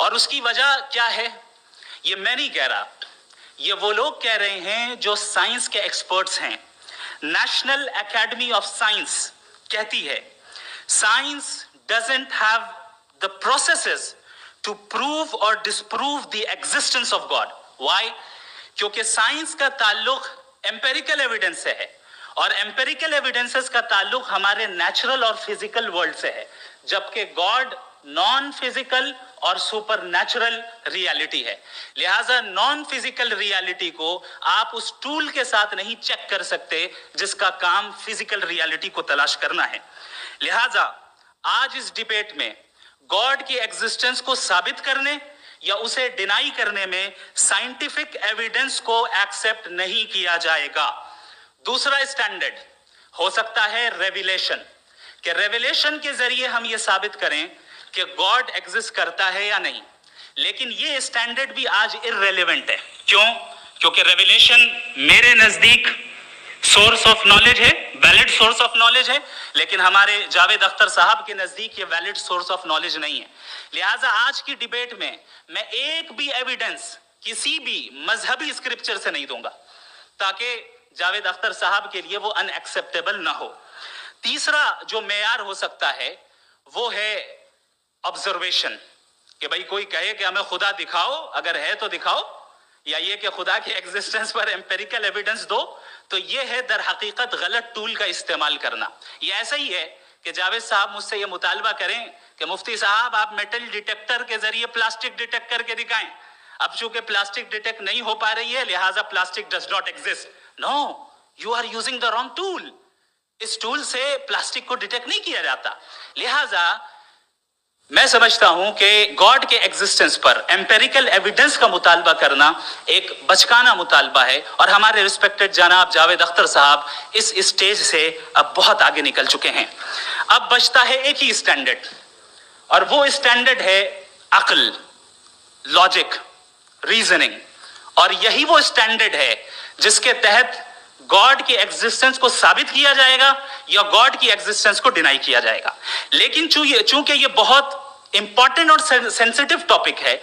اور اس کی وجہ کیا ہے یہ میں نہیں کہہ رہا, یہ وہ لوگ کہہ رہے ہیں جو سائنس کے ایکسپرٹس ہیں. نیشنل اکیڈمی آف سائنس کہتی ہے science doesn't have the processes to prove or disprove the existence of God. Why? کیونکہ سائنس کا تعلق empirical evidence سے ہے, اور empirical evidences کا تعلق ہمارے نیچرل اور فزیکل ورلڈ سے ہے, جبکہ گاڈ نان فزیکل اور سپر نیچرل ریالٹی ہے. لہٰذا نان فزیکل ریالٹی کو آپ اس ٹول کے ساتھ نہیں چیک کر سکتے جس کا کام فزیکل ریالٹی کو تلاش کرنا ہے. لہٰذا آج اس ڈیبیٹ میں گاڈ کی ایگزسٹنس کو ثابت کرنے یا اسے ڈینائی کرنے میں سائنٹیفک ایویڈنس کو ایکسپٹ نہیں کیا جائے گا. دوسرا اسٹینڈرڈ ہو سکتا ہے ریویلیشن, کہ ریویلیشن کے ذریعے ہم یہ ثابت کریں کہ گاڈ ایگزسٹ کرتا ہے یا نہیں. لیکن یہ اسٹینڈرڈ بھی آج irrelevant ہے. کیوں؟ کیونکہ ریویلیشن میرے نزدیک سورس آف نالج ہے, ویلڈ سورس آف نالج ہے, لیکن ہمارے جاوید اختر صاحب کے نزدیک یہ ویلڈ سورس آف نالج نہیں ہے. لہٰذا آج کی ڈیبیٹ میں میں ایک بھی ایویڈنس کسی بھی مذہبی اسکرپچر سے نہیں دوں گا تاکہ جاوید اختر صاحب کے لیے وہ ان ایکسیپٹیبل نہ ہو. تیسرا جو معیار ہو سکتا ہے وہ ہے آبزرویشن, کہ بھائی کوئی کہے کہ ہمیں خدا دکھاؤ, اگر ہے تو دکھاؤ, یا یہ کہ خدا کی ایگزسٹنس پر ایمپیریکل ایویڈنس دو. تو یہ ہے در حقیقت غلط ٹول کا استعمال کرنا. یہ ایسا ہی ہے کہ جاوید صاحب مجھ سے یہ مطالبہ کریں کہ مفتی صاحب آپ میٹل ڈیٹیکٹر کے ذریعے پلاسٹک ڈیٹیکٹ کر کے دکھائیں. اب چونکہ پلاسٹک ڈیٹیکٹ نہیں ہو پا رہی ہے لہٰذا plastic does not exist. No, you are using the wrong ٹول. اس ٹول سے پلاسٹک کو ڈیٹیکٹ نہیں کیا جاتا. لہٰذا میں سمجھتا ہوں کہ گاڈ کے ایگزسٹنس پر ایمپیریکل ایویڈنس کا مطالبہ کرنا ایک بچکانہ مطالبہ ہے, اور ہمارے ریسپیکٹڈ جناب جاوید اختر صاحب اس اسٹیج سے اب بہت آگے نکل چکے ہیں. اب بچتا ہے ایک ہی اسٹینڈرڈ, اور وہ اسٹینڈرڈ ہے عقل, لاجک, ریزننگ. اور یہی وہ اسٹینڈرڈ ہے جس کے تحت گاڈ کی ایگزسٹنس کو ثابت کیا جائے گا یا گاڈ کی ایگزسٹنس کو ڈینائی کیا جائے گا. لیکن چونکہ یہ بہت امپورٹنٹ اور سینسیٹیو ٹاپک ہے,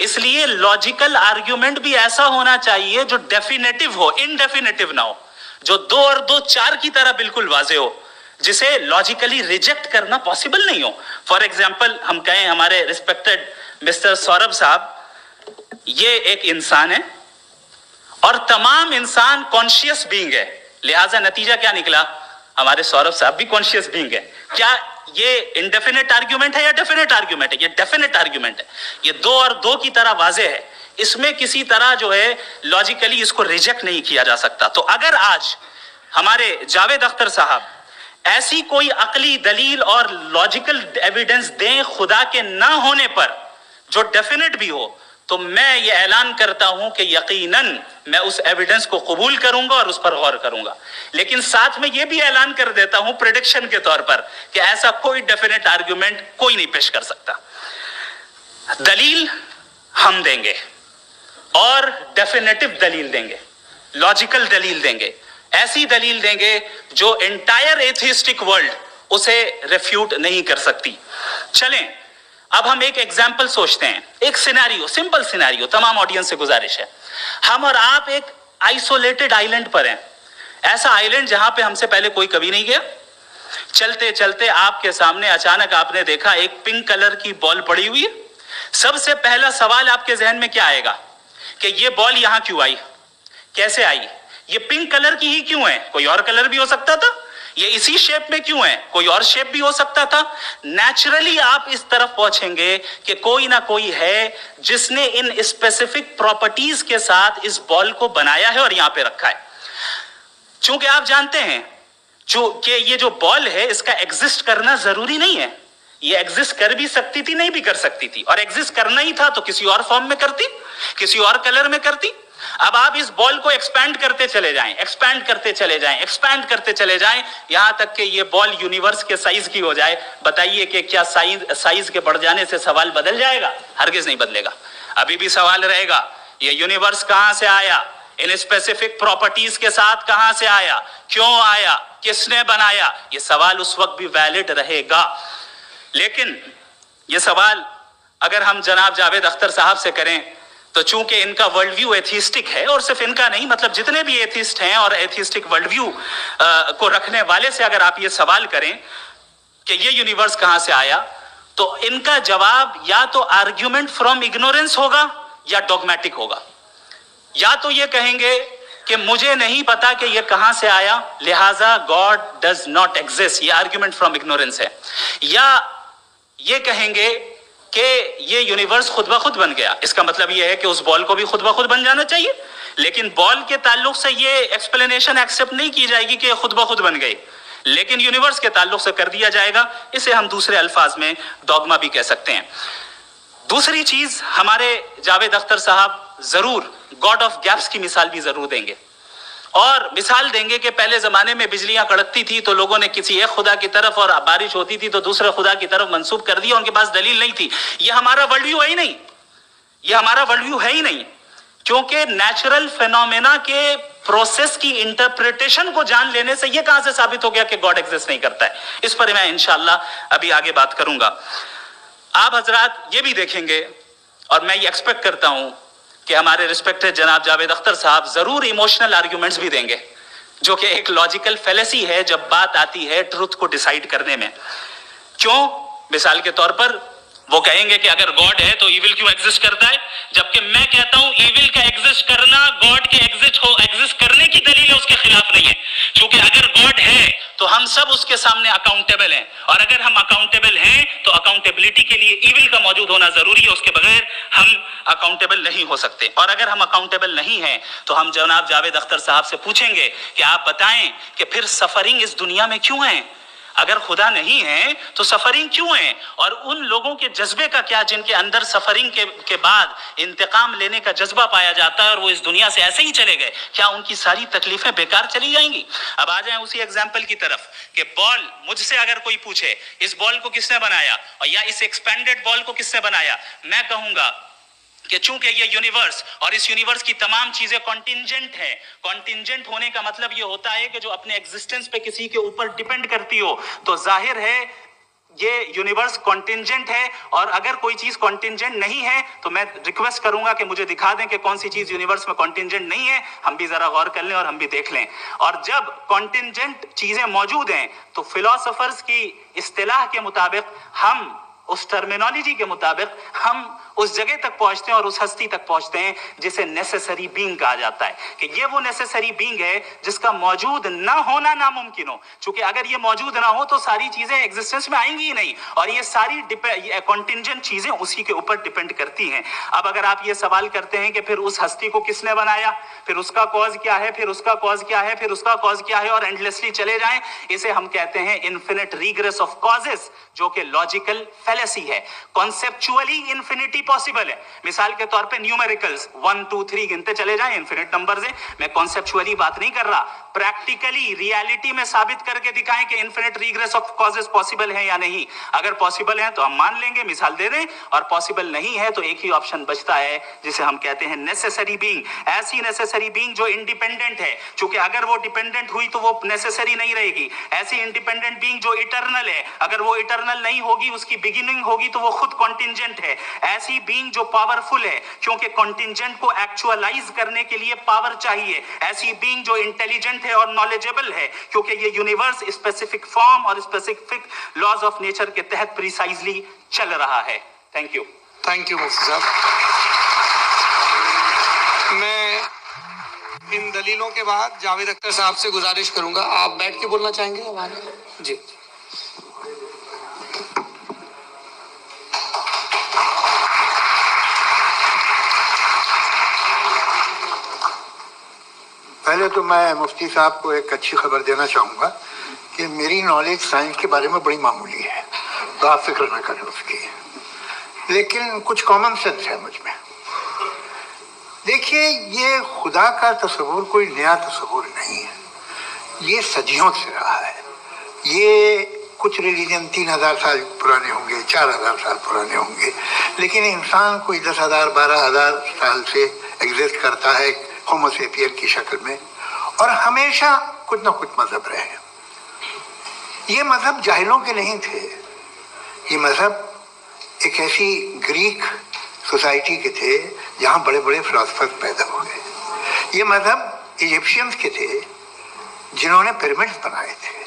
اس لیے لاجیکل آرگیومنٹ بھی ایسا ہونا چاہیے جو ڈیفینیٹو ہو, انڈیفینیٹو نہ ہو, جو 2 اور 2 4 کی طرح بالکل واضح ہو, جسے لاجیکلی ریجیکٹ کرنا پاسبل نہیں ہو. فار ایگزامپل ہم کہیں ہمارے ریسپیکٹڈ مسٹر سوربھ صاحب یہ ایک انسان ہے اور تمام انسان کانشیس بینگ ہے, لہٰذا نتیجہ کیا نکلا, ہمارے سوربھ صاحب بھی کانشیس بینگ ہے. کیا یہ انڈیفینٹ آرگیومنٹ ہے یا ڈیفینٹ آرگیومنٹ ہے؟ یہ ڈیفینٹ آرگیومنٹ ہے. یہ 2 اور 2 کی طرح واضح ہے, اس میں کسی طرح جو ہے لاجیکلی اس کو ریجیکٹ نہیں کیا جا سکتا. تو اگر آج ہمارے جاوید اختر صاحب ایسی کوئی عقلی دلیل اور لاجیکل ایویڈنس دیں خدا کے نہ ہونے پر جو ڈیفینٹ بھی ہو, تو میں یہ اعلان کرتا ہوں کہ یقیناً میں اس ایویڈنس کو قبول کروں گا اور اس پر غور کروں گا. لیکن ساتھ میں یہ بھی اعلان کر دیتا ہوں پریڈکشن کے طور پر کہ ایسا کوئی ڈیفینٹ آرگیومنٹ کوئی نہیں پیش کر سکتا. دلیل ہم دیں گے اور ڈیفینیٹو دلیل دیں گے, لاجیکل دلیل دیں گے, ایسی دلیل دیں گے جو انٹائر ایتھیسٹک ورلڈ اسے ریفیوٹ نہیں کر سکتی. چلیں اب ہم ایک ایگزامپل سوچتے ہیں, ایک سینیریو, سمپل سینیریو. تمام آڈینس سے گزارش ہے, ہم اور آپ ایک آئسولیٹڈ آئیلینڈ پر ہیں, ایسا آئیلینڈ جہاں پہ ہم سے پہلے کوئی کبھی نہیں گیا. چلتے چلتے آپ کے سامنے اچانک آپ نے دیکھا ایک پنک کلر کی بال پڑی ہوئی ہے. سب سے پہلا سوال آپ کے ذہن میں کیا آئے گا کہ یہ بال یہاں کیوں آئی, کیسے آئی, یہ پنک کلر کی ہی کیوں ہے, کوئی اور کلر بھی ہو سکتا تھا, یہ اسی شیپ میں کیوں ہے, کوئی اور شیپ بھی ہو سکتا تھا. نیچرلی آپ اس طرف پہنچیں گے کہ کوئی نہ کوئی ہے جس نے ان اسپیسیفک پراپرٹیز کے ساتھ اس بال کو بنایا ہے اور یہاں پہ رکھا ہے. چونکہ آپ جانتے ہیں کہ یہ جو بال ہے اس کا ایگزسٹ کرنا ضروری نہیں ہے, یہ ایگزسٹ کر بھی سکتی تھی نہیں بھی کر سکتی تھی, اور ایگزسٹ کرنا ہی تھا تو کسی اور فارم میں کرتی, کسی اور کلر میں کرتی. اب آپ اس بال کو ایکسپینڈ کرتے چلے جائیں, ایکسپینڈ کرتے چلے جائیں, ایکسپینڈ کرتے چلے جائیں, یہاں تک کہ یہ بال یونیورس کے سائز کی ہو جائے. بتائیے کہ کیا سائز کے بڑھ جانے سے سوال بدل جائے گا؟ ہرگز نہیں بدلے گا. ابھی بھی سوال رہے گا یہ یونیورس کہاں سے آیا, ان اسپیسیفک پراپرٹیز کے ساتھ کہاں سے آیا, کیوں آیا, کس نے بنایا. یہ سوال اس وقت بھی ویلڈ رہے گا. لیکن یہ سوال اگر ہم جناب جاوید اختر صاحب سے کریں تو چونکہ ان کا ورلڈ ویو ایتھیسٹک ہے، اور صرف ان کا نہیں، مطلب جتنے بھی ایتھیسٹ ہیں اور ایتھیسٹک ورلڈ ویو کو رکھنے والے سے اگر آپ یہ سوال کریں کہ یہ یونیورس کہاں سے آیا، تو ان کا جواب یا تو آرگیومنٹ فرام اگنورینس ہوگا یا ڈوگمیٹک ہوگا. یا تو یہ کہیں گے کہ مجھے نہیں پتا کہ یہ کہاں سے آیا، لہٰذا گاڈ ڈز ناٹ ایگزسٹ، یہ آرگیومنٹ فرام اگنورینس ہے. یا یہ کہیں گے کہ یہ یونیورس خود بخود بن گیا. اس کا مطلب یہ ہے کہ اس بال کو بھی خود بخود بن جانا چاہیے، لیکن بال کے تعلق سے یہ ایکسپلینیشن ایکسیپٹ نہیں کی جائے گی کہ یہ خود بخود بن گئی، لیکن یونیورس کے تعلق سے کر دیا جائے گا. اسے ہم دوسرے الفاظ میں ڈوگما بھی کہہ سکتے ہیں. دوسری چیز، ہمارے جاوید اختر صاحب ضرور گاڈ آف گیپس کی مثال بھی ضرور دیں گے، اور مثال دیں گے کہ پہلے زمانے میں بجلیاں کڑکتی تھی تو لوگوں نے کسی ایک خدا کی طرف، اور بارش ہوتی تھی تو دوسرے خدا کی طرف منسوب کر دیا، ان کے پاس دلیل نہیں تھی. یہ ہمارا ورلڈ ویو ہے ہی نہیں، یہ ہمارا ورلڈ ویو ہے ہی نہیں، کیونکہ نیچرل فینومینا کے پروسیس کی انٹرپریٹیشن کو جان لینے سے یہ کہاں سے ثابت ہو گیا کہ گاڈ ایگزسٹ نہیں کرتا ہے. اس پر میں انشاءاللہ ابھی آگے بات کروں گا. آپ حضرات یہ بھی دیکھیں گے، اور میں یہ ایکسپیکٹ کرتا ہوں کہ ہمارے ریسپیکٹڈ جناب جاوید اختر صاحب ضرور ایموشنل آرگیومنٹس بھی دیں گے، جو کہ ایک لاجیکل فیلیسی ہے جب بات آتی ہے ٹروتھ کو ڈیسائیڈ کرنے میں. کیوں؟ مثال کے طور پر وہ کہیں گے کہ اگر گاڈ ہے تو ایول کیوں ایگزسٹ کرتا ہے، جبکہ میں کہتا ہوں ایول کا ایگزسٹ کرنا گاڈ کے ایگزسٹ کرنے کی دلیل ہے، اس کے خلاف نہیں ہے. چونکہ اگر گاڈ ہے تو ہم سب اس کے سامنے اکاؤنٹیبل ہیں، اور اگر ہم اکاؤنٹیبل ہیں تو اکاؤنٹیبلٹی کے لیے ایول کا موجود ہونا ضروری ہے، اس کے بغیر ہم اکاؤنٹیبل نہیں ہو سکتے. اور اگر ہم اکاؤنٹیبل نہیں ہیں تو ہم جناب جاوید اختر صاحب سے پوچھیں گے کہ آپ بتائیں کہ پھر سفرنگ اس دنیا میں کیوں ہے؟ اگر خدا نہیں ہے تو سفرنگ کیوں ہے؟ اور ان لوگوں کے جذبے کا کیا جن کے اندر سفرنگ کے بعد انتقام لینے کا جذبہ پایا جاتا ہے اور وہ اس دنیا سے ایسے ہی چلے گئے؟ کیا ان کی ساری تکلیفیں بیکار چلی جائیں گی؟ اب آ جائیں اسی ایگزامپل کی طرف کہ بال، مجھ سے اگر کوئی پوچھے اس بال کو کس نے بنایا، اور یا اس ایکسپینڈڈ بال کو کس نے بنایا، میں کہوں گا کہ چونکہ یہ یونیورس اور اس یونیورس کی تمام چیزیں کانٹینجنٹ ہیں. کانٹینجنٹ ہونے کا مطلب یہ ہوتا ہے کہ جو اپنے ایگزسٹنس پہ کسی کے اوپر ڈیپینڈ کرتی ہو، تو ظاہر ہے یہ یونیورس کانٹینجنٹ ہے. اور اگر کوئی چیز کانٹینجنٹ نہیں ہے تو میں ریکویسٹ کروں گا کہ مجھے دکھا دیں کہ کون سی چیز یونیورس میں کانٹینجنٹ نہیں ہے. ہم بھی ذرا غور کر لیں اور ہم بھی دیکھ لیں. اور جب کانٹینجنٹ چیزیں موجود ہیں تو فلاسفرز کی اصطلاح کے مطابق، ہم اس ٹرمینالوجی کے مطابق ہم اس جگہ تک پہنچتے ہیں اور اس ہستی تک پہنچتے ہیں جسے نیسیسری بینگ کہا جاتا ہے، کہ یہ وہ نیسیسری بینگ ہے جس کا موجود نہ ہونا ناممکن ہو. چونکہ اگر یہ موجود نہ ہو تو ساری چیزیں ایگزسٹنس میں آئیں گی ہی نہیں، اور یہ ساری کانٹینجنٹ چیزیں اسی کے اوپر ڈیپینڈ کرتی ہیں. اب اگر آپ یہ سوال کرتے ہیں کہ پھر اس ہستی کو کس نے بنایا، پھر اس کا کاز کیا ہے، پھر اس کا کاز کیا ہے، پھر اس کا کاز کیا ہے، اور اینڈلیسلی چلے جائیں، اسے ہم کہتے ہیں انفینٹ ریگریس آف کازز، جو کہ لاجیکل فیلیسی ہے. کانسیپچولی انفینٹی پاسبل ہے. مثال کے طور پہ نیومیریکلز 1 2 3 گنتے چلے جائیں، انفینٹ نمبرز ہیں. میں کانسیپچولی بات نہیں کر رہا، پریکٹیکلی ریالٹی میں ثابت کر کے دکھائیں کہ infinite regress of causes possible ہیں یا نہیں. اگر پاسبل ہیں تو ہم مان لیں گے، مثال دے دیں، اور پاسبل نہیں ہے تو ایک ہی آپشن بچتا ہے جسے ہم کہتے ہیں نیسیسری بینگ. ایسی نیسیسری بینگ جو انڈیپینڈنٹ ہے، چونکہ اگر وہ ڈیپینڈنٹ ہوئی تو وہ نیسیسری نہیں رہے گی. ایسی انڈیپینڈنٹ بینگ جو اٹرنل ہے، اگر وہ اٹرنل نہیں ہوگی، اس کی بگننگ ہوگی تو وہ خود کانٹینجنٹ ہے. ایسی بینگ جو پاورفل ہے، کیونکہ کانٹینجنٹ کو ایکچوالائز کرنے کے لیے پاور چاہیے. ایسی بینگ جو انٹیلیجنٹ ہے اور نالجبل ہے، کیونکہ یہ یونیورس اسپیسیفک فارم اور اسپیسیفک لاز آف نیچر کے تحت پریسائزلی چل رہا ہے. Thank you. تھینک یو مفتی صاحب. میں ان دلیلوں کے بعد جاوید اختر صاحب سے گزارش کروں گا، آپ بیٹھ کے بولنا چاہیں گے؟ جی. پہلے تو میں مفتی صاحب کو ایک اچھی خبر دینا چاہوں گا کہ میری نالج سائنس کے بارے میں بڑی معمولی ہے، تو آپ فکر نہ کریں اس کی، لیکن کچھ کامن سینس ہے مجھ میں. دیکھیے، یہ خدا کا تصور کوئی نیا تصور نہیں ہے، یہ صدیوں سے رہا ہے. یہ کچھ ریلیجن 3000 سال پرانے ہوں گے، 4000 سال پرانے ہوں گے، لیکن انسان کوئی 10,000 12,000 سال سے ایگزسٹ کرتا ہے ہومو سیپین کی شکل میں، اور ہمیشہ کچھ نہ کچھ مذہب رہے. یہ مذہب جاہلوں کے نہیں تھے، یہ مذہب ایک ایسی گریک سوسائٹی کے تھے جہاں بڑے بڑے فلاسفر پیدا ہو گئے. یہ مذہب ایجپشینس کے تھے جنہوں نے پیرامڈز بنائے تھے.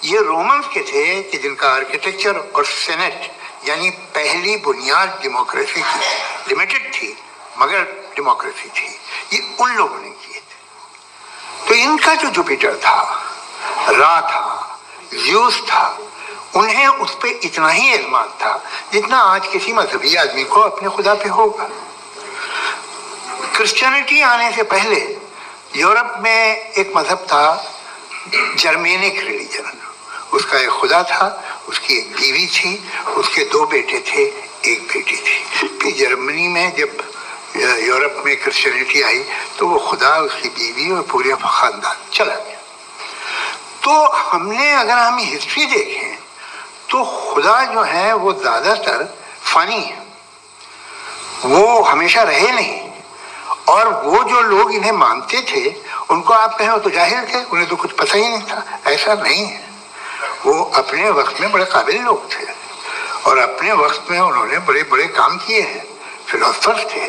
یہ رومنس کے تھے کہ جن کا آرکیٹیکچر اور سینٹ یعنی پہلی بنیاد ڈیموکریسی کی لمیٹڈ تھی مگر ڈیموکریسی تھی، یہ ان لوگوں نے کیے تھے. تو ان کا جو جوپیٹر تھا، را تھا، زیوس تھا، انہیں اس پہ اتنا ہی اعتماد تھا جتنا آج کسی مذہبی آدمی کو اپنے خدا پہ ہوگا. کرسچینٹی آنے سے پہلے یورپ میں ایک مذہب تھا جرمینک ریلیجن. اس کا ایک خدا تھا، اس کی ایک بیوی تھی، اس کے 2 بیٹے تھے، ایک بیٹی تھی. پھر جرمنی میں جب یورپ میں کرسچینٹی آئی تو وہ خدا، اس کی بیوی اور پورے خاندان چلا گیا. تو اگر ہم ہسٹری دیکھیں تو خدا جو ہے وہ زیادہ تر فانی ہے، وہ ہمیشہ رہے نہیں. اور وہ جو لوگ انہیں مانتے تھے ان کو آپ کہیں وہ تو جاہل تھے، انہیں تو کچھ پتہ ہی نہیں تھا. ایسا نہیں ہے، وہ اپنے وقت میں بڑے قابل لوگ تھے اور اپنے وقت میں انہوں نے بڑے بڑے کام کیے ہیں. فلاسفر تھے،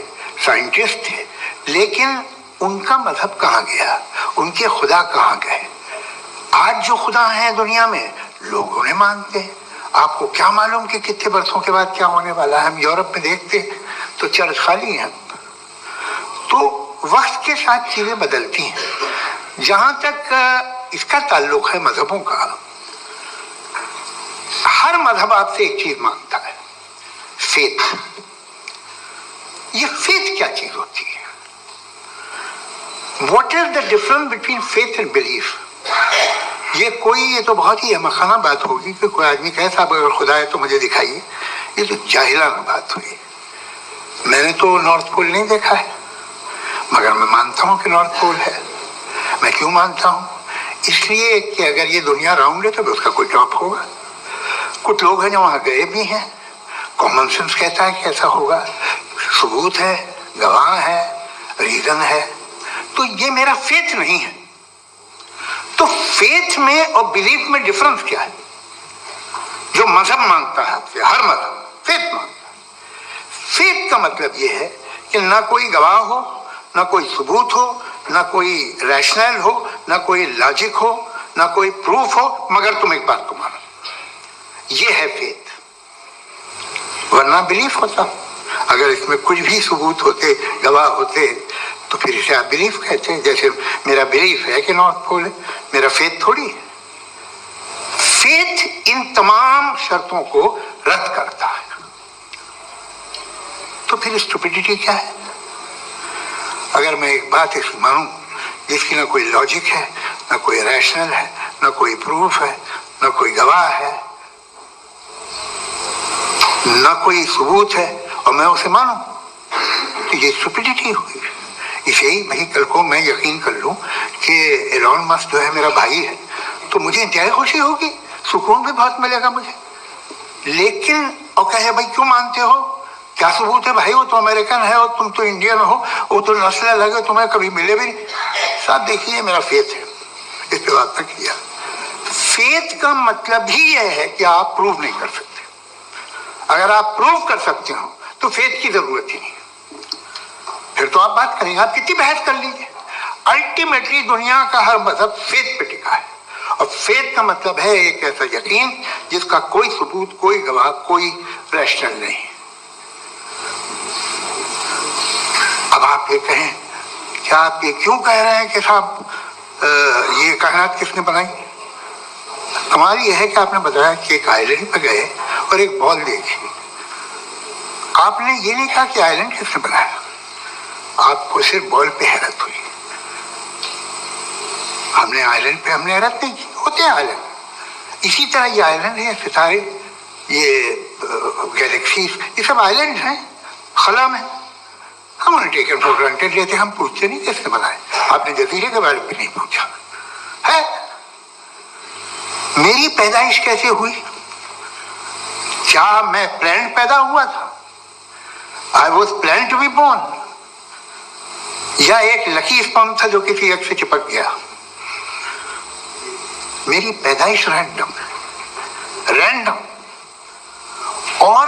سائنٹسٹ تھے، لیکن ان کا مذہب کہاں گیا؟ ان کے خدا کہاں گئے؟ آج جو خدا ہیں دنیا میں لوگ انہیں مانتے ہیں. آپ کو کیا معلوم کہ کتنے برسوں کے بعد کیا ہونے والا ہے؟ ہم یورپ میں دیکھتے تو چرچ خالی ہیں. تو وقت کے ساتھ چیزیں بدلتی ہیں. جہاں تک اس کا تعلق ہے مذہبوں کا، ہر مذہب آپ سے ایک چیز مانگتا ہے، فیتھ. یہ فیتھ کیا چیز ہوتی ہے؟ What is the difference between faith and belief? یہ تو بہت ہی احمقانہ بات ہوگی کہ کوئی آدمی کہے صاحب اگر خدا ہے تو مجھے دکھائیے. یہ تو جاہلانہ بات ہوئی. میں نے تو نارتھ پول نہیں دیکھا ہے مگر میں مانتا ہوں کہ نارتھ پول ہے. میں کیوں مانتا ہوں؟ اس لیے کہ اگر یہ دنیا راؤنڈ ہے تو اس کا کوئی ٹاپ ہوگا. کچھ لوگ ہیں جو وہاں گئے بھی ہیں، کامن سینس کہتا ہے کہ ایسا ہوگا، ثبوت ہے، گواہ ہے، ریزن ہے. تو یہ میرا فیتھ نہیں ہے. تو فیتھ میں اور بلیف میں ڈفرنس کیا ہے؟ جو مذہب مانگتا ہے آپ سے، ہر مذہب فیتھ مانگتا ہے. فیتھ کا مطلب یہ ہے کہ نہ کوئی گواہ ہو، نہ کوئی ثبوت ہو، نہ کوئی ریشنل ہو، نہ کوئی لاجک ہو، نہ کوئی پروف ہو، مگر تم ایک بات کو مانو. یہ ہے فیتھ. ورنہ بلیف ہوتا. اگر اس میں کچھ بھی ثبوت ہوتے، گواہ ہوتے، تو پھر اسے آپ بلیف کہتے ہیں. جیسے میرا بلیف ہے کہ نارتھ پول ہے، میرا فیتھ تھوڑی ہے. فیتھ ان تمام شرطوں کو رد کرتا ہے. تو پھر اسٹوپیڈیٹی کیا ہے؟ اگر میں ایک بات ایسی مانوں جس کی نہ کوئی لاجک ہے، نہ کوئی ریشنل ہے، نہ کوئی پروف ہے، نہ کوئی گواہ ہے، نہ کوئی ثبوت ہے، اور میں اسے مانوں، تو یہ اسٹوپیڈیٹی ہوئی. اسے ہی بھائی کل کو میں یقین کر لوں کہ ایلون مسک جو ہے میرا بھائی ہے تو مجھے انتہائی خوشی ہوگی، سکون بھی بہت ملے گا مجھے. لیکن اور کہے بھائی کیوں مانتے ہو؟ کیا ثبوت ہے بھائی؟ وہ تو امریکن ہے اور تم تو انڈین ہو، وہ تو نسل الگ ہے، تمہیں کبھی ملے بھی نہیں. صاحب دیکھیے میرا فیتھ ہے، اس پہ بات نہ کیا. فیتھ کا مطلب ہی یہ ہے کہ آپ پروف نہیں کر سکتے. اگر آپ پروف کر سکتے ہو تو فیتھ کی ضرورت ہی نہیں. پھر تو آپ بات کریں گے، آپ کتنی بحث کر لیجیے. الٹیمیٹلی دنیا کا ہر مذہب فیتھ پہ ٹکا ہے. اور فیتھ کا مطلب ہے ایک ایسا یقین جس کا کوئی ثبوت، کوئی گواہ، کوئی ریشنل نہیں. اب آپ یہ کہیں کیا آپ یہ کیوں کہہ رہے ہیں کہ صاحب یہ کائنات کس نے بنائی؟ کمال یہ ہے کہ آپ نے بتایا کہ ایک آئلینڈ پہ گئے اور ایک بال دیکھی. آپ نے یہ نہیں کہا کہ آئلینڈ کس نے بنایا. آپ کو صرف بال پہ حیرت ہوئی. ہم نے آئلینڈ پہ ہم نے حیرت نہیں کی. ہوتے ہیں آئلینڈ. اسی طرح یہ آئلینڈ ہے، ستارے، یہ گیلیکسیز، یہ سب آئلینڈ ہیں خلا میں. ہم انہیں ٹیکن فور گرانٹیڈ لیتے، ہم پوچھتے نہیں کس نے بنائے. آپ نے جزیرے کے بارے میں نہیں پوچھا ہے. میری پیدائش کیسے ہوئی؟ کیا میں پلانٹ پیدا ہوا تھا؟ I was planned to be born. یا ایک لکی اسپرم تھا جو کسی ایک سے چپک گیا؟ میری پیدائش رینڈم. اور